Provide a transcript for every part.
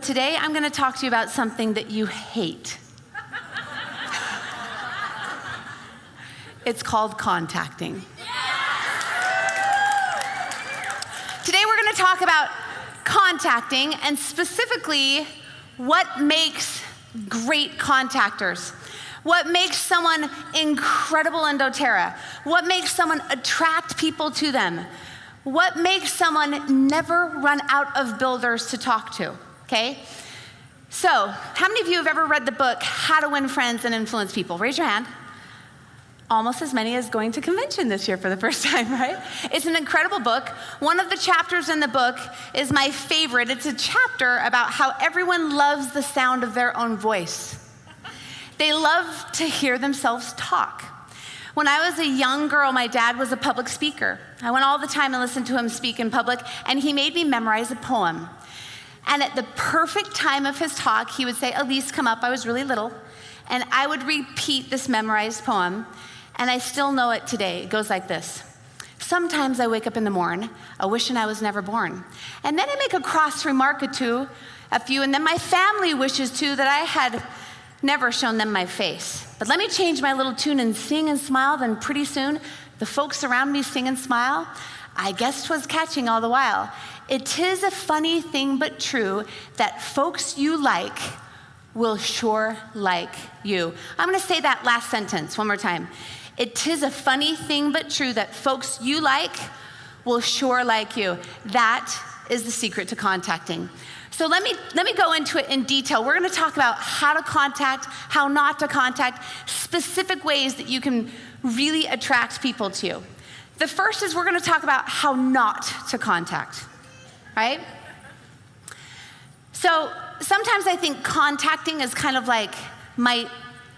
today I'm going to talk to you about something that you hate. It's called contacting. Today we're going to talk about contacting, and specifically what makes great contactors. What makes someone incredible in dōTerra? What makes someone attract people to them? What makes someone never run out of builders to talk to, okay? So, how many of you have ever read the book, How to Win Friends and Influence People? Raise your hand. Almost as many as going to convention this year for the first time, right? It's an incredible book. One of the chapters in the book is my favorite. It's a chapter about how everyone loves the sound of their own voice. They love to hear themselves talk. When I was a young girl, my dad was a public speaker. I went all the time and listened to him speak in public, and he made me memorize a poem. And at the perfect time of his talk, he would say, "Allyse, come up." I was really little. And I would repeat this memorized poem, and I still know it today. It goes like this. Sometimes I wake up in the morn, a wishing I was never born. And then I make a cross remark or a few, and then my family wishes too that I had never shown them my face. But let me change my little tune and sing and smile, then pretty soon the folks around me sing and smile. I guess 'twas catching all the while. It is a funny thing but true that folks you like will sure like you. I'm gonna say that last sentence one more time. It is a funny thing but true that folks you like will sure like you. That is the secret to contacting. So let me go into it in detail. We're gonna talk about how to contact, how not to contact, specific ways that you can really attract people to you. The first is we're gonna talk about how not to contact, right? So sometimes I think contacting is kind of like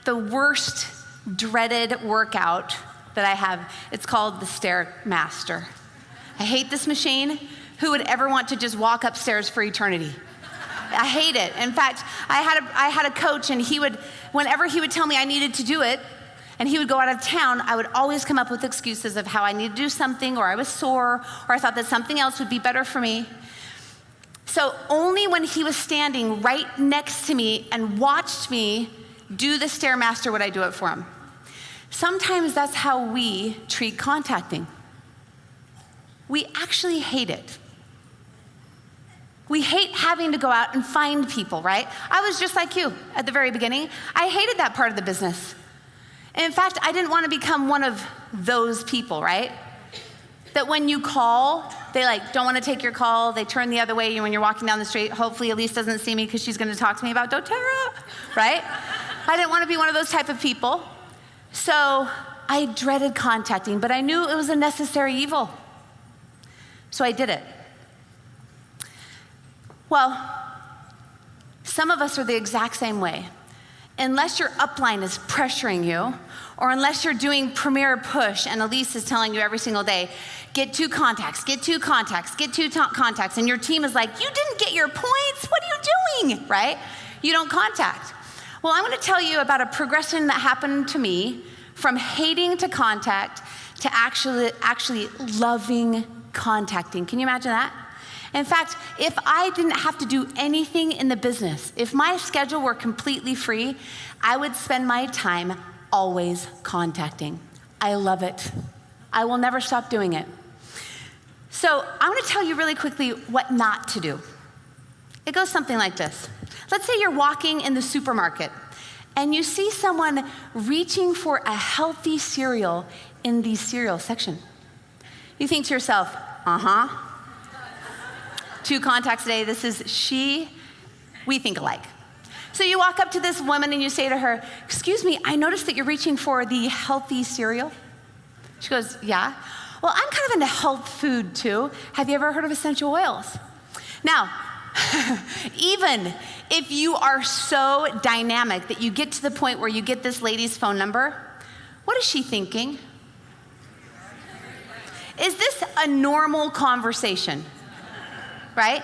the worst dreaded workout that I have. It's called the Stairmaster. I hate this machine. Who would ever want to just walk upstairs for eternity? I hate it. In fact, I had a coach, and whenever he would tell me I needed to do it, and he would go out of town, I would always come up with excuses of how I needed to do something, or I was sore, or I thought that something else would be better for me. So only when he was standing right next to me and watched me do the Stairmaster would I do it for him. Sometimes that's how we treat contacting. We actually hate it. We hate having to go out and find people, right? I was just like you at the very beginning. I hated that part of the business. And in fact, I didn't want to become one of those people, right? That when you call, they don't want to take your call. They turn the other way when you're walking down the street. Hopefully Allyse doesn't see me because she's going to talk to me about dōTerra, right? I didn't want to be one of those type of people. So I dreaded contacting, but I knew it was a necessary evil. So I did it. Well, some of us are the exact same way. Unless your upline is pressuring you, or unless you're doing Premier Push and Allyse is telling you every single day, get 2 contacts, get 2 contacts, get 2 contacts, and your team is like, you didn't get your points, what are you doing, right? You don't contact. Well, I'm gonna tell you about a progression that happened to me from hating to contact to actually loving contacting. Can you imagine that? In fact, if I didn't have to do anything in the business, if my schedule were completely free, I would spend my time always contacting. I love it. I will never stop doing it. So I'm gonna tell you really quickly what not to do. It goes something like this. Let's say you're walking in the supermarket and you see someone reaching for a healthy cereal in the cereal section. You think to yourself, 2 contacts a day, this is we think alike. So you walk up to this woman and you say to her, "Excuse me, I noticed that you're reaching for the healthy cereal." She goes, "Yeah. Well, I'm kind of into health food too. Have you ever heard of essential oils?" Now, even if you are so dynamic that you get to the point where you get this lady's phone number, what is she thinking? Is this a normal conversation? Right?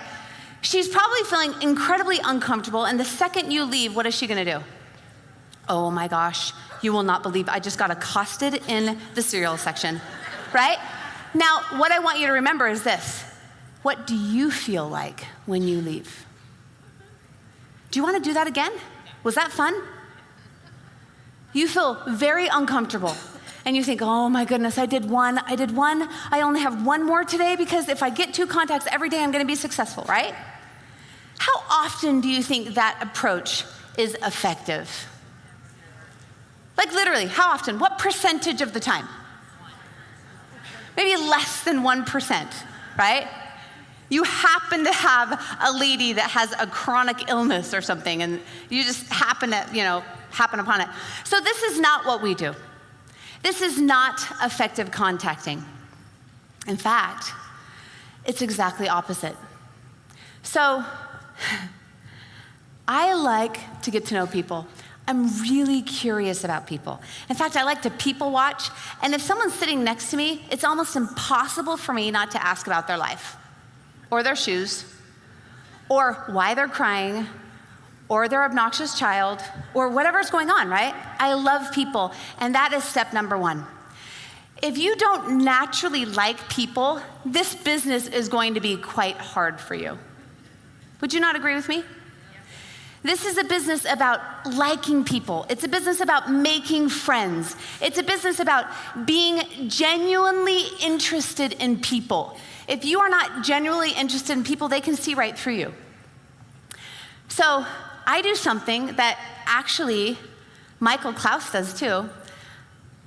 She's probably feeling incredibly uncomfortable, and the second you leave, what is she gonna do? "Oh my gosh, you will not believe I just got accosted in the cereal section," right? Now, what I want you to remember is this. What do you feel like when you leave? Do you want to do that again? Was that fun? You feel very uncomfortable. And you think, oh my goodness, I did one. I only have one more today because if I get 2 contacts every day, I'm going to be successful, right? How often do you think that approach is effective? Like literally, how often? What percentage of the time? Maybe less than 1%, right? You happen to have a lady that has a chronic illness or something, and you just happen upon it. So this is not what we do. This is not effective contacting. In fact, it's exactly opposite. So I like to get to know people. I'm really curious about people. In fact, I like to people watch, and if someone's sitting next to me, it's almost impossible for me not to ask about their life, or their shoes, or why they're crying, or their obnoxious child, or whatever's going on, right? I love people, and that is step number 1. If you don't naturally like people, this business is going to be quite hard for you. Would you not agree with me? This is a business about liking people. It's a business about making friends. It's a business about being genuinely interested in people. If you are not genuinely interested in people, they can see right through you. So I do something that actually Michael Klaus does too.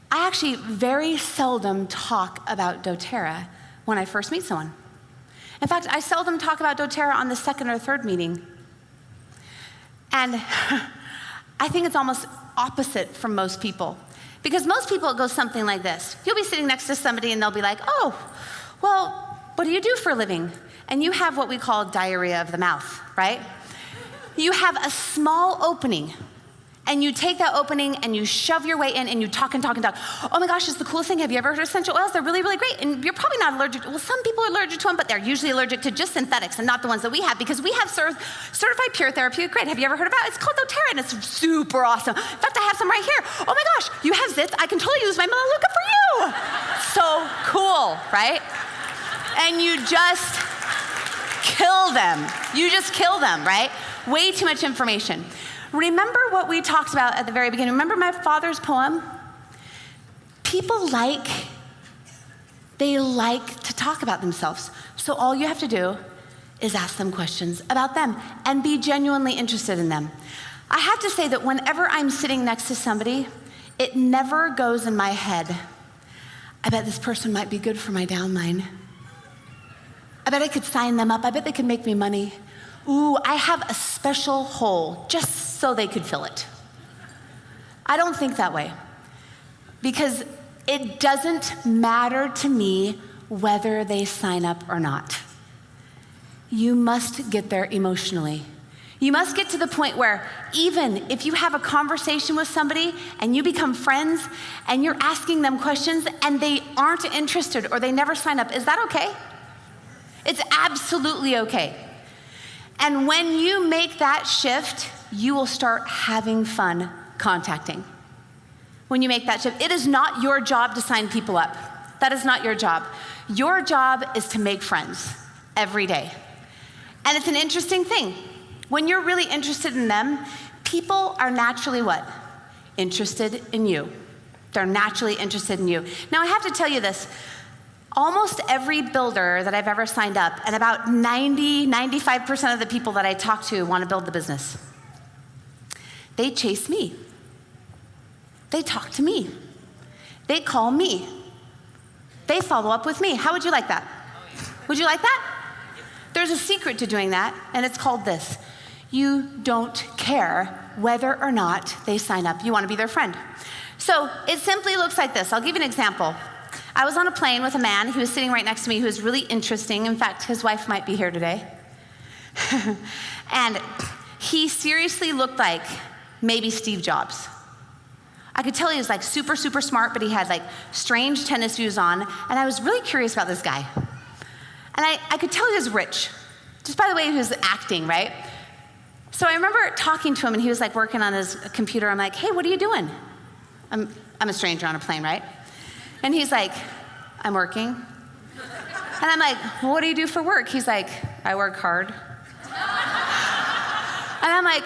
I actually very seldom talk about dōTerra when I first meet someone. In fact, I seldom talk about dōTerra on the 2nd or 3rd meeting. And I think it's almost opposite from most people. Because most people, it goes something like this. You'll be sitting next to somebody and they'll be like, oh, well, what do you do for a living? And you have what we call diarrhea of the mouth, right? You have a small opening, and you take that opening and you shove your way in and you talk and talk and talk. Oh my gosh, it's the coolest thing. Have you ever heard of essential oils? They're really, really great. And you're probably not allergic. Well, some people are allergic to them, but they're usually allergic to just synthetics and not the ones that we have, because we have certified pure therapeutic grade. Have you ever heard about it? It's called dōTerra, and it's super awesome. In fact, I have some right here. Oh my gosh, you have zits. I can totally use my Melaleuca for you. So cool, right? And you just kill them. You just kill them, right? Way too much information. Remember what we talked about at the very beginning. Remember my father's poem? People like to talk about themselves. So all you have to do is ask them questions about them and be genuinely interested in them. I have to say that whenever I'm sitting next to somebody, it never goes in my head, I bet this person might be good for my downline. I bet I could sign them up. I bet they could make me money. Ooh, I have a special hole just so they could fill it. I don't think that way, because it doesn't matter to me whether they sign up or not. You must get there emotionally. You must get to the point where even if you have a conversation with somebody and you become friends and you're asking them questions and they aren't interested or they never sign up, is that okay? It's absolutely okay. And when you make that shift, you will start having fun contacting. When you make that shift, it is not your job to sign people up. That is not your job. Your job is to make friends every day. And it's an interesting thing. When you're really interested in them, people are naturally what? Interested in you. They're naturally interested in you. Now, I have to tell you this. Almost every builder that I've ever signed up, and about 95% of the people that I talk to want to build the business, they chase me. They talk to me. They call me. They follow up with me. How would you like that? Would you like that? There's a secret to doing that, and it's called this. You don't care whether or not they sign up. You want to be their friend. So it simply looks like this. I'll give you an example. I was on a plane with a man who was sitting right next to me who was really interesting. In fact, his wife might be here today. And he seriously looked like maybe Steve Jobs. I could tell he was like super, super smart, but he had like strange tennis shoes on. And I was really curious about this guy. And I could tell he was rich, just by the way he was acting, right? So I remember talking to him, and he was like working on his computer. I'm like, hey, what are you doing? I'm a stranger on a plane, right? And he's like, I'm working. And I'm like, well, what do you do for work? He's like, I work hard. And I'm like,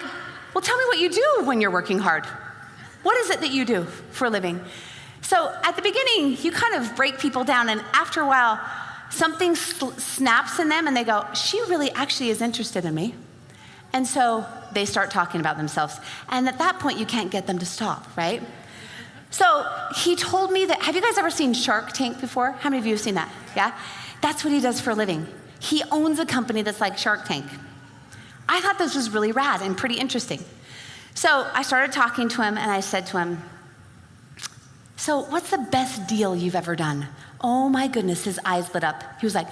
well, tell me what you do when you're working hard. What is it that you do for a living? So at the beginning, you kind of break people down, and after a while, something snaps in them, and they go, she really actually is interested in me. And so they start talking about themselves. And at that point, you can't get them to stop, right? So he told me that, have you guys ever seen Shark Tank before? How many of you have seen that? Yeah? That's what he does for a living. He owns a company that's like Shark Tank. I thought this was really rad and pretty interesting. So I started talking to him, and I said to him, so what's the best deal you've ever done? Oh my goodness, his eyes lit up. He was like,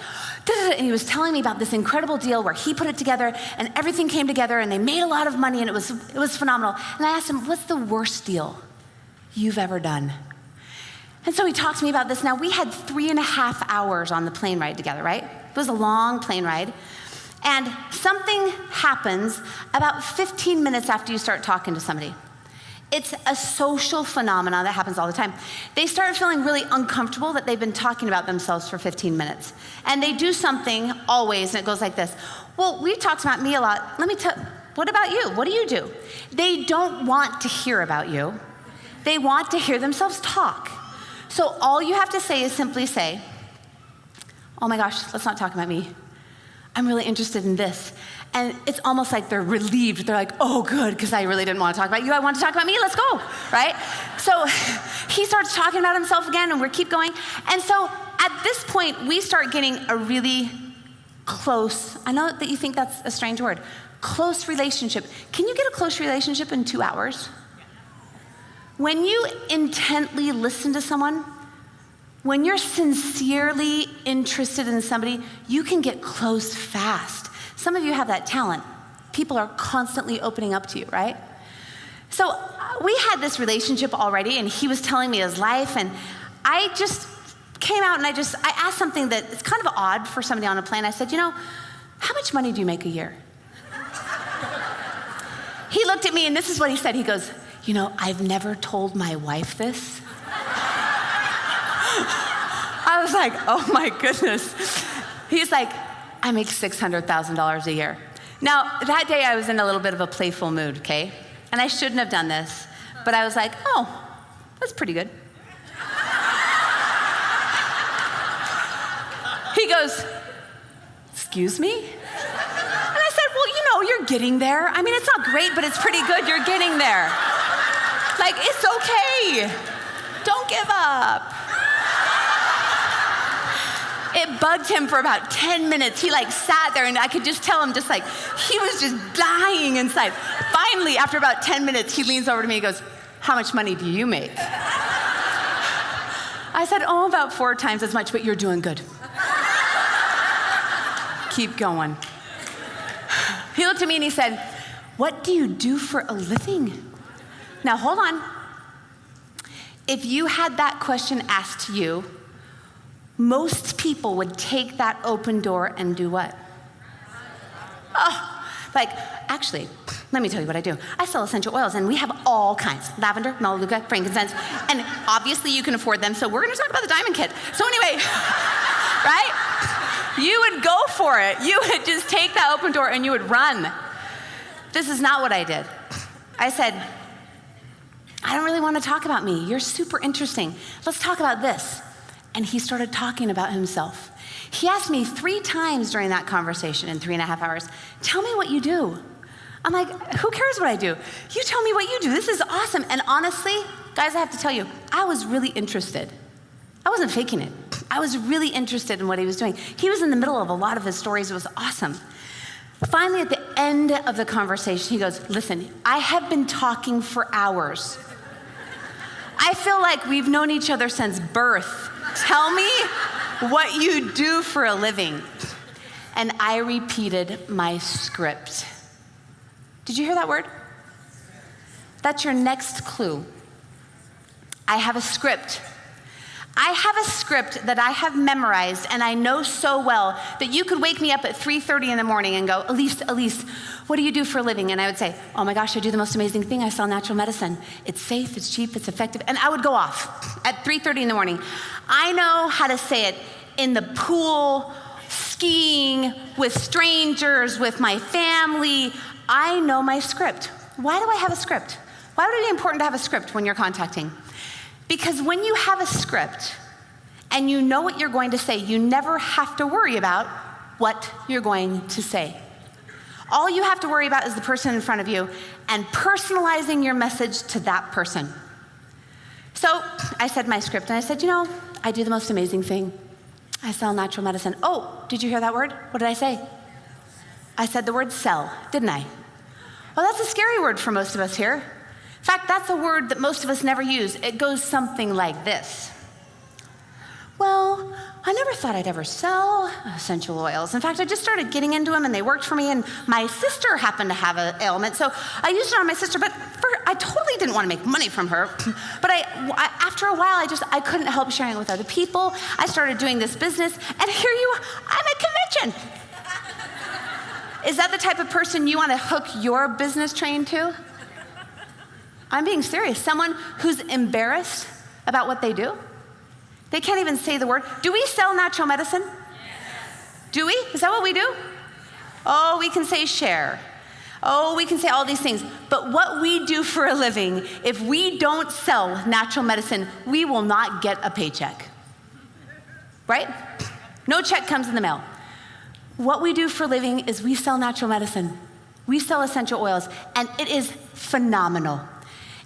da-da-da, and he was telling me about this incredible deal where he put it together and everything came together and they made a lot of money and it was phenomenal. And I asked him, what's the worst deal you've ever done? And so he talked to me about this. Now, we had 3.5 hours on the plane ride together, right? It was a long plane ride. And something happens about 15 minutes after you start talking to somebody. It's a social phenomenon that happens all the time. They start feeling really uncomfortable that they've been talking about themselves for 15 minutes. And they do something always, and it goes like this. Well, we talked about me a lot. Let me tell, what about you? What do you do? They don't want to hear about you. They want to hear themselves talk. So all you have to say is simply say, oh my gosh, let's not talk about me. I'm really interested in this. And it's almost like they're relieved. They're like, oh, good, because I really didn't want to talk about you. I want to talk about me. Let's go, right? So he starts talking about himself again, and we keep going. And so at this point, we start getting a really close, I know that you think that's a strange word, close relationship. Can you get a close relationship in 2 hours? When you intently listen to someone, when you're sincerely interested in somebody, you can get close fast. Some of you have that talent. People are constantly opening up to you, right? So we had this relationship already, and he was telling me his life, and I just came out and I asked something that is kind of odd for somebody on a plane. I said, you know, how much money do you make a year? He looked at me, and this is what he said. He goes, you know, I've never told my wife this. I was like, oh my goodness. He's like, I make $600,000 a year. Now, that day I was in a little bit of a playful mood, okay? And I shouldn't have done this, but I was like, oh, that's pretty good. He goes, excuse me? And I said, well, you know, you're getting there. I mean, it's not great, but it's pretty good. You're getting there. Like, it's okay. Don't give up. It bugged him for about 10 minutes. He like sat there, and I could just tell him just like, he was just dying inside. Finally, after about 10 minutes, he leans over to me and goes, how much money do you make? I said, oh, about 4 times as much, but you're doing good. Keep going. He looked at me and he said, what do you do for a living? Now, hold on. If you had that question asked to you, most people would take that open door and do what? Oh, like, actually, let me tell you what I do. I sell essential oils, and we have all kinds. Lavender, melaleuca, frankincense, and obviously you can afford them, so we're gonna talk about the diamond kit. So anyway, right? You would go for it. You would just take that open door and you would run. This is not what I did. I said, I don't really want to talk about me. You're super interesting. Let's talk about this. And he started talking about himself. He asked me 3 times during that conversation in 3.5 hours, tell me what you do. I'm like, who cares what I do? You tell me what you do. This is awesome. And honestly, guys, I have to tell you, I was really interested. I wasn't faking it. I was really interested in what he was doing. He was in the middle of a lot of his stories. It was awesome. Finally, at the end of the conversation, he goes, listen, I have been talking for hours. I feel like we've known each other since birth. Tell me what you do for a living. And I repeated my script. Did you hear that word? That's your next clue. I have a script. I have a script that I have memorized, and I know so well that you could wake me up at 3:30 in the morning and go, Allyse, what do you do for a living? And I would say, oh my gosh, I do the most amazing thing. I sell natural medicine. It's safe, it's cheap, it's effective. And I would go off at 3:30 in the morning. I know how to say it in the pool, skiing, with strangers, with my family. I know my script. Why do I have a script? Why would it be important to have a script when you're contacting? Because when you have a script and you know what you're going to say, you never have to worry about what you're going to say. All you have to worry about is the person in front of you and personalizing your message to that person. So I said my script, and I said, I do the most amazing thing. I sell natural medicine. Oh, did you hear that word? What did I say? I said the word sell, didn't I? Well, that's a scary word for most of us here. In fact, that's a word that most of us never use. It goes something like this. Well, I never thought I'd ever sell essential oils. In fact, I just started getting into them, and they worked for me, and my sister happened to have an ailment, so I used it on my sister, but I totally didn't want to make money from her. But after a while, I couldn't help sharing it with other people. I started doing this business, and here I'm at convention. Is that the type of person you want to hook your business train to? I'm being serious. Someone who's embarrassed about what they do? They can't even say the word. Do we sell natural medicine? Yes. Do we? Is that what we do? Oh, we can say share. Oh, we can say all these things. But what we do for a living, if we don't sell natural medicine, we will not get a paycheck. Right? No check comes in the mail. What we do for a living is we sell natural medicine. We sell essential oils, and it is phenomenal.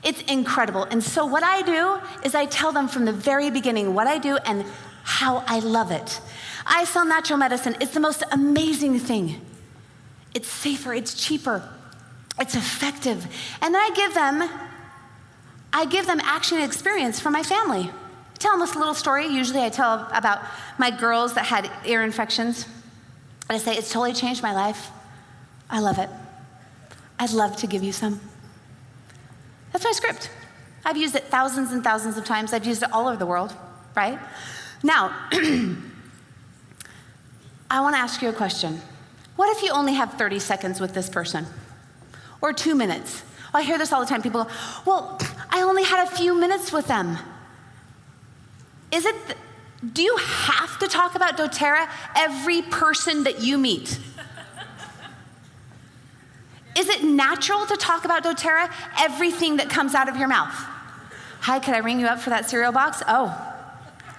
It's incredible. And so what I do is I tell them from the very beginning what I do and how I love it. I sell natural medicine. It's the most amazing thing. It's safer, it's cheaper, it's effective. And then I give them action and experience from my family. I tell them this little story. Usually I tell about my girls that had ear infections. And I say, it's totally changed my life. I love it. I'd love to give you some. That's my script. I've used it thousands and thousands of times. I've used it all over the world, right? Now, I want to ask you a question. What if you only have 30 seconds with this person? Or 2 minutes? I hear this all the time. People go, well, I only had a few minutes with them. Do you have to talk about dōTerra every person that you meet? Is it natural to talk about dōTerra everything that comes out of your mouth? Hi, could I ring you up for that cereal box? Oh,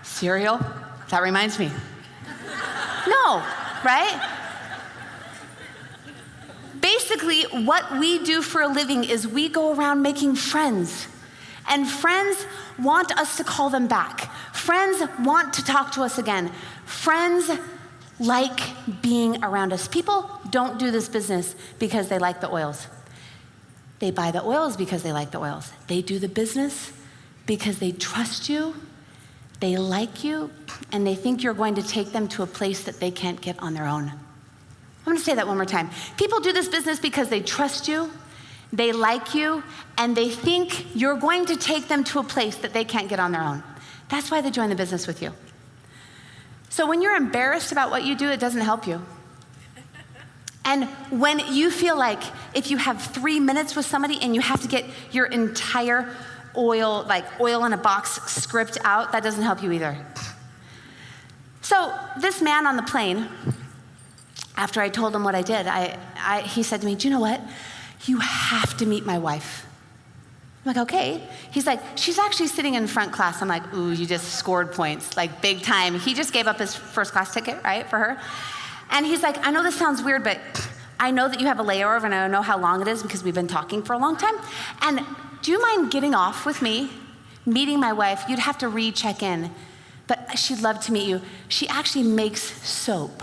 cereal? That reminds me. No, right? Basically, what we do for a living is we go around making friends. And friends want us to call them back. Friends want to talk to us again. Friends like being around us. People don't do this business because they like the oils. They buy the oils because they like the oils. They do the business because they trust you, they like you, and they think you're going to take them to a place that they can't get on their own. I'm going to say that one more time. People do this business because they trust you, they like you, and they think you're going to take them to a place that they can't get on their own. That's why they join the business with you. So when you're embarrassed about what you do, it doesn't help you. And when you feel like if you have 3 minutes with somebody and you have to get your entire oil in a box script out, that doesn't help you either. So this man on the plane, after I told him what I did, he said to me, do you know what? You have to meet my wife. I'm like, okay. He's like, she's actually sitting in front class. I'm like, ooh, you just scored points, like big time. He just gave up his first class ticket, right, for her. And he's like, I know this sounds weird, but I know that you have a layover and I know how long it is because we've been talking for a long time. And do you mind getting off with me, meeting my wife? You'd have to recheck in, but she'd love to meet you. She actually makes soap.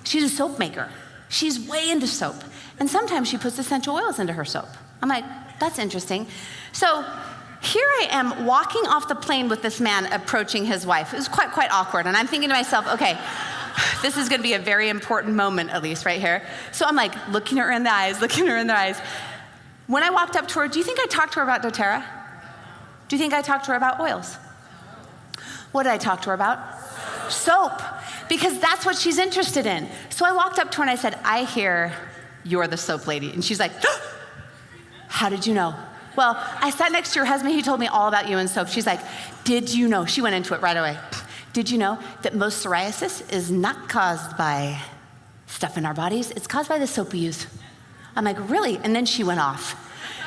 She's a soap maker. She's way into soap. And sometimes she puts essential oils into her soap. I'm like, that's interesting. So here I am walking off the plane with this man approaching his wife. It was quite awkward. And I'm thinking to myself, okay, this is going to be a very important moment, Allyse, right here. So I'm like looking her in the eyes. When I walked up to her, do you think I talked to her about dōTerra? Do you think I talked to her about oils? What did I talk to her about? Soap. Because that's what she's interested in. So I walked up to her and I said, I hear you're the soap lady. And she's like, how did you know? Well, I sat next to your husband. He told me all about you and soap. She's like, did you know? She went into it right away. Did you know that most psoriasis is not caused by stuff in our bodies? It's caused by the soap we use. I'm like, really? And then she went off.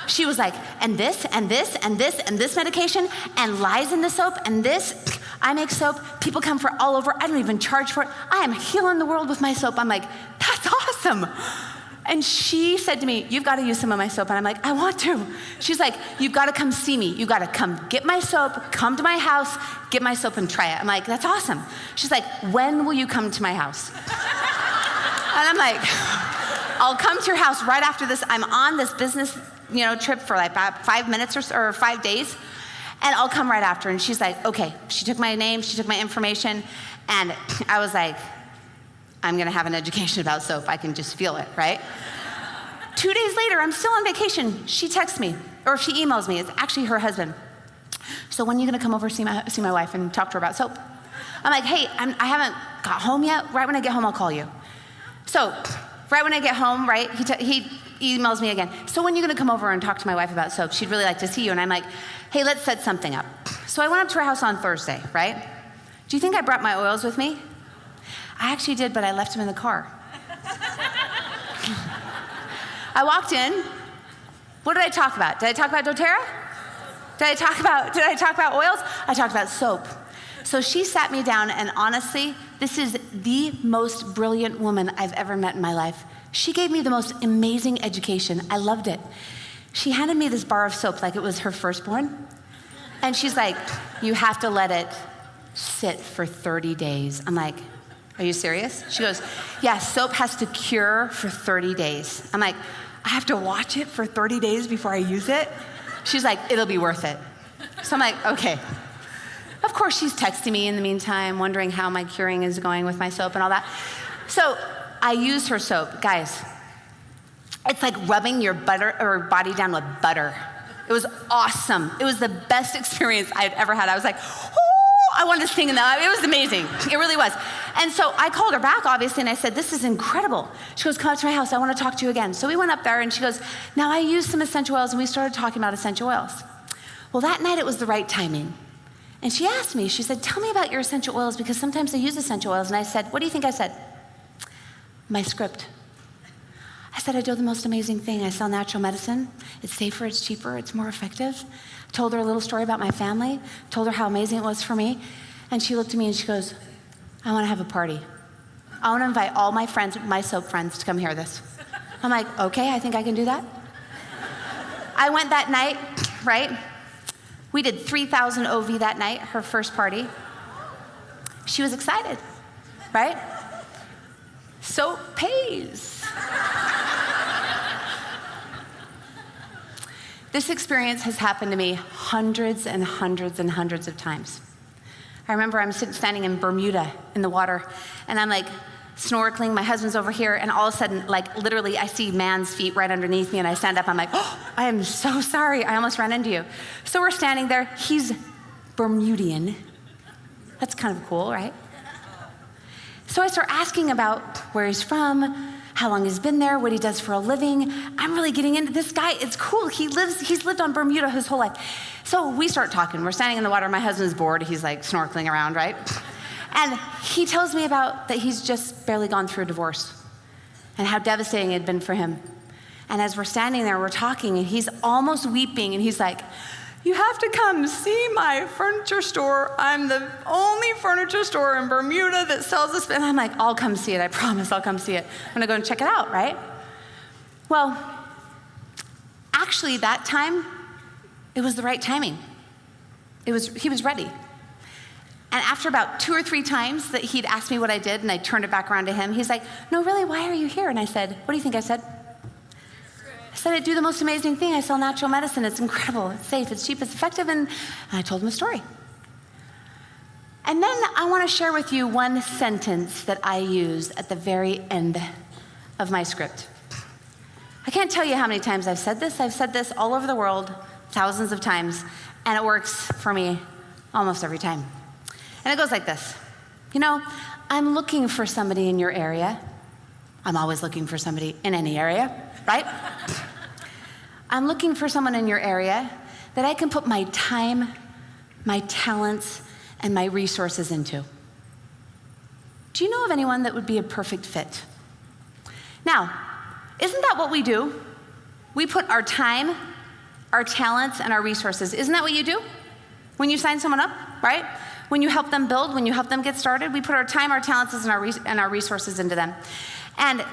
She was like, and this, and this, and this, and this medication, and lies in the soap, and this. I make soap. People come from all over. I don't even charge for it. I am healing the world with my soap. I'm like, that's awesome. And she said to me, you've got to use some of my soap. And I'm like, I want to. She's like, you've got to come see me. You've got to come get my soap, come to my house, get my soap and try it. I'm like, that's awesome. She's like, when will you come to my house? And I'm like, I'll come to your house right after this. I'm on this business trip for like 5 minutes or 5 days. And I'll come right after. And she's like, okay. She took my name, she took my information. And I was like, I'm gonna have an education about soap. I can just feel it, right? 2 days later, I'm still on vacation. She texts me, or she emails me. It's actually her husband. So when are you gonna come over see my wife and talk to her about soap? I'm like, hey, I haven't got home yet. Right when I get home, I'll call you. So right when I get home, right, he emails me again. So when are you gonna come over and talk to my wife about soap? She'd really like to see you. And I'm like, hey, let's set something up. So I went up to her house on Thursday, right? Do you think I brought my oils with me? I actually did, but I left them in the car. I walked in. What did I talk about? Did I talk about dōTerra? Did I talk about oils? I talked about soap. So she sat me down, and honestly, this is the most brilliant woman I've ever met in my life. She gave me the most amazing education. I loved it. She handed me this bar of soap like it was her firstborn. And she's like, you have to let it sit for 30 days. I'm like, are you serious? She goes, yeah, soap has to cure for 30 days. I'm like, I have to watch it for 30 days before I use it? She's like, it'll be worth it. So I'm like, okay. Of course, she's texting me in the meantime, wondering how my curing is going with my soap and all that. So I use her soap. Guys, it's like rubbing your body down with butter. It was awesome. It was the best experience I'd ever had. I was like, oh, I wanted to sing in that. It was amazing. It really was. And so I called her back, obviously, and I said, this is incredible. She goes, come up to my house. I want to talk to you again. So we went up there, and she goes, now I use some essential oils, and we started talking about essential oils. Well, that night it was the right timing. And she asked me, she said, tell me about your essential oils, because sometimes I use essential oils. And I said, what do you think I said? My script. I said, I do the most amazing thing. I sell natural medicine. It's safer, it's cheaper, it's more effective. I told her a little story about my family, told her how amazing it was for me. And she looked at me and she goes, I want to have a party. I want to invite all my friends, my soap friends, to come hear this. I'm like, okay, I think I can do that. I went that night, right? We did 3,000 OV that night, her first party. She was excited, right? Soap pays. This experience has happened to me hundreds and hundreds and hundreds of times. I remember I'm standing in Bermuda in the water, and I'm like snorkeling, my husband's over here, and all of a sudden, like literally I see man's feet right underneath me, and I stand up, I'm like, oh, I am so sorry, I almost ran into you. So we're standing there, he's Bermudian. That's kind of cool, right? So I start asking about where he's from, how long he's been there, what he does for a living. I'm really getting into this guy. It's cool. He's lived on Bermuda his whole life. So we start talking. We're standing in the water. My husband's bored. He's like snorkeling around, right? And he tells me about that he's just barely gone through a divorce and how devastating it had been for him. And as we're standing there, we're talking, and he's almost weeping, and he's like, you have to come see my furniture store. I'm the only furniture store in Bermuda that sells this. And I'm like, I'll come see it. I promise I'll come see it. I'm gonna go and check it out, right? Well, actually that time, it was the right timing. He was ready. And after about 2 or 3 times that he'd asked me what I did and I turned it back around to him, he's like, no, really, why are you here? And I said, what do you think I said? I said, I do the most amazing thing. I sell natural medicine. It's incredible. It's safe. It's cheap. It's effective. And I told him a story. And then I want to share with you one sentence that I use at the very end of my script. I can't tell you how many times I've said this. I've said this all over the world, thousands of times, and it works for me almost every time. And it goes like this. You know, I'm looking for somebody in your area. I'm always looking for somebody in any area, right? I'm looking for someone in your area that I can put my time, my talents, and my resources into. Do you know of anyone that would be a perfect fit? Now, isn't that what we do? We put our time, our talents, and our resources. Isn't that what you do when you sign someone up, right? When you help them build, when you help them get started, we put our time, our talents, and our resources into them. And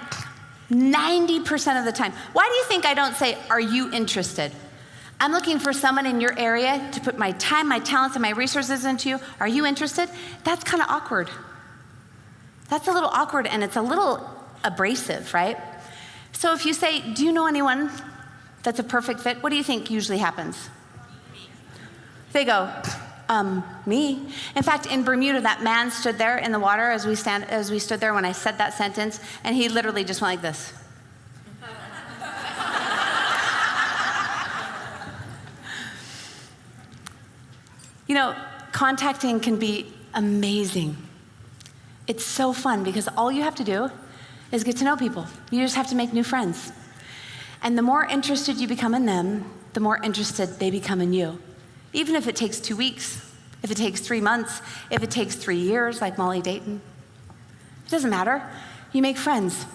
90% of the time, why do you think I don't say, are you interested? I'm looking for someone in your area to put my time, my talents, and my resources into you. Are you interested? That's kind of awkward. That's a little awkward, and it's a little abrasive, right? So if you say, do you know anyone that's a perfect fit? What do you think usually happens? They go, me. In fact, in Bermuda, that man stood there in the water as we stood there when I said that sentence, and he literally just went like this. You know, contacting can be amazing. It's so fun because all you have to do is get to know people. You just have to make new friends. And the more interested you become in them, the more interested they become in you. Even if it takes 2 weeks, if it takes 3 months, if it takes 3 years, like Molly Dayton. It doesn't matter. You make friends.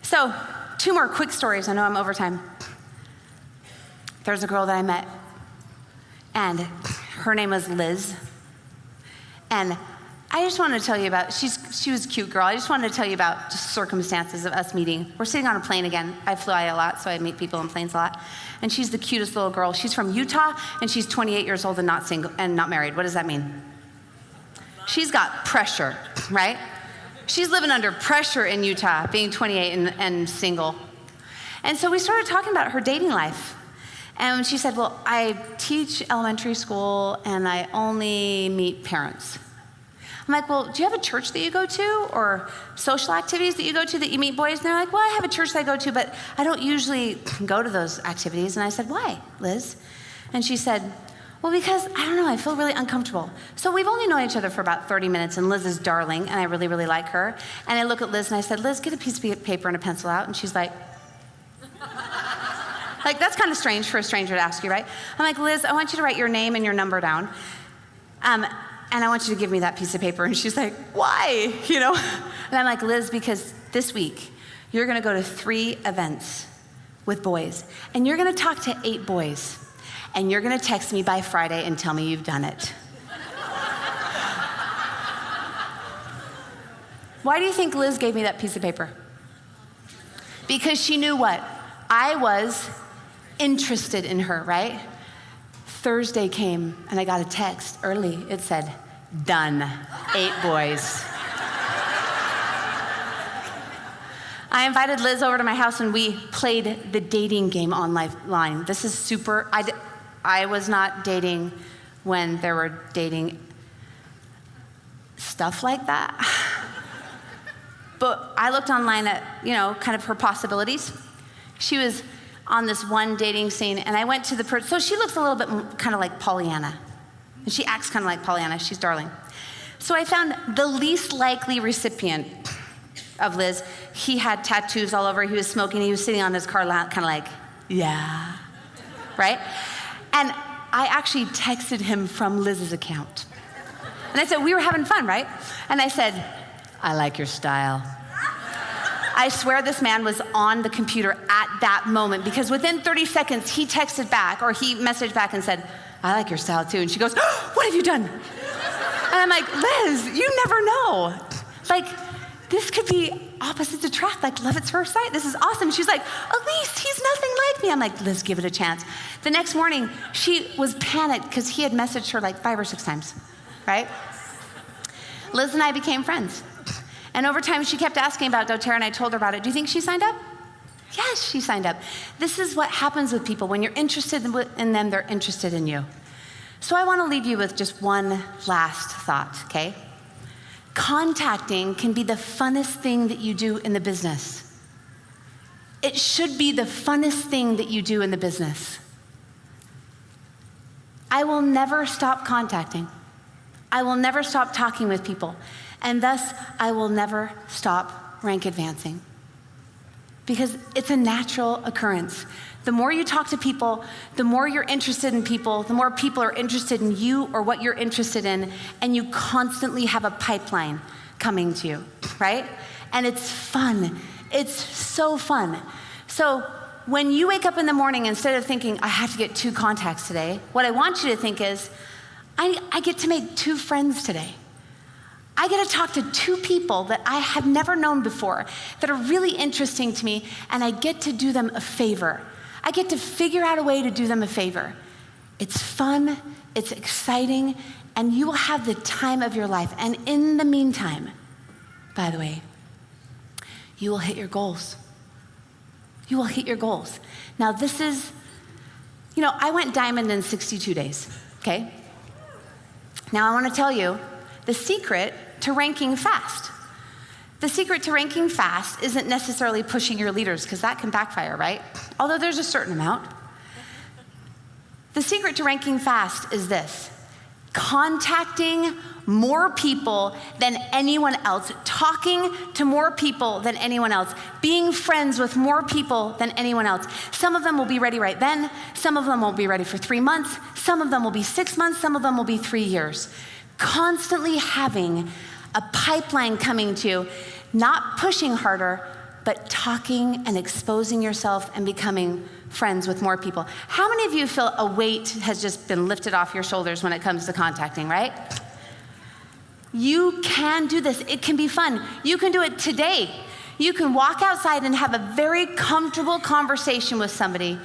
So, 2 more quick stories. I know I'm over time. There's a girl that I met, and her name was Liz. And I just wanted to tell you about, she was a cute girl. I just wanted to tell you about just circumstances of us meeting. We're sitting on a plane again. I fly a lot, so I meet people on planes a lot. And she's the cutest little girl. She's from Utah, and she's 28 years old and not single and not married. What does that mean? She's got pressure, right? She's living under pressure in Utah, being 28 and single. And so we started talking about her dating life. And she said, well, I teach elementary school, and I only meet parents. I'm like, well, do you have a church that you go to or social activities that you go to that you meet boys? And they're like, well, I have a church that I go to, but I don't usually go to those activities. And I said, why, Liz? And she said, well, because, I don't know, I feel really uncomfortable. So we've only known each other for about 30 minutes, and Liz is darling, and I really, really like her. And I look at Liz, and I said, Liz, get a piece of paper and a pencil out. And she's like, that's kind of strange for a stranger to ask you, right? I'm like, Liz, I want you to write your name and your number down. And I want you to give me that piece of paper. And she's like, why? You know? And I'm like, Liz, because this week, you're going to go to 3 events with boys. And you're going to talk to 8 boys. And you're going to text me by Friday and tell me you've done it. Why do you think Liz gave me that piece of paper? Because she knew what? I was interested in her, right? Thursday came, and I got a text early. It said, done, 8 boys. I invited Liz over to my house, and we played the dating game online. This is super, I was not dating when there were dating stuff like that. But I looked online at, kind of her possibilities. She was on this one dating scene, and I went to the person. So she looks a little bit kind of like Pollyanna, and she acts kind of like Pollyanna. She's darling. So I found the least likely recipient of Liz. He had tattoos all over. He was smoking. He was sitting on his car lot, kind of like, yeah, right? And I actually texted him from Liz's account. And I said, we were having fun, right? And I said, I like your style. I swear this man was on the computer at that moment, because within 30 seconds, he texted back, or he messaged back and said, I like your style too. And she goes, oh, what have you done? And I'm like, Liz, you never know. Like, this could be opposites attract, like love at first sight. This is awesome. She's like, Allyse, he's nothing like me. I'm like, Liz, give it a chance. The next morning, she was panicked because he had messaged her like 5 or 6 times, right? Liz and I became friends. And over time, she kept asking about dōTerra, and I told her about it. Do you think she signed up? Yes, she signed up. This is what happens with people. When you're interested in them, they're interested in you. So I want to leave you with just one last thought, okay? Contacting can be the funnest thing that you do in the business. It should be the funnest thing that you do in the business. I will never stop contacting. I will never stop talking with people. And thus, I will never stop rank advancing. because it's a natural occurrence. The more you talk to people, the more you're interested in people, the more people are interested in you or what you're interested in, and you constantly have a pipeline coming to you, right? And it's fun. It's so fun. So when you wake up in the morning, instead of thinking, I have to get 2 contacts today, what I want you to think is, I get to make 2 friends today. I get to talk to 2 people that I have never known before that are really interesting to me, and I get to do them a favor. I get to figure out a way to do them a favor. It's fun, it's exciting, and you will have the time of your life. And in the meantime, by the way, you will hit your goals. You will hit your goals. Now this is, I went diamond in 62 days, okay? Now I want to tell you the secret to ranking fast. The secret to ranking fast isn't necessarily pushing your leaders, because that can backfire, right? Although there's a certain amount. The secret to ranking fast is this: contacting more people than anyone else, talking to more people than anyone else, being friends with more people than anyone else. Some of them will be ready right then. Some of them won't be ready for 3 months. Some of them will be 6 months. Some of them will be 3 years. Constantly having a pipeline coming to you, not pushing harder, but talking and exposing yourself and becoming friends with more people. How many of you feel a weight has just been lifted off your shoulders when it comes to contacting, right? You can do this. It can be fun. You can do it today. You can walk outside and have a very comfortable conversation with somebody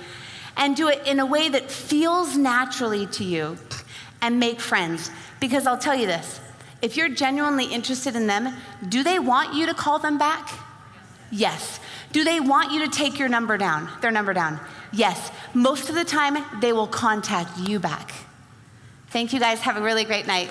and do it in a way that feels naturally to you and make friends. Because I'll tell you this, if you're genuinely interested in them, do they want you to call them back? Yes. Do they want you to take their number down? Yes. Most of the time, they will contact you back. Thank you guys. Have a really great night.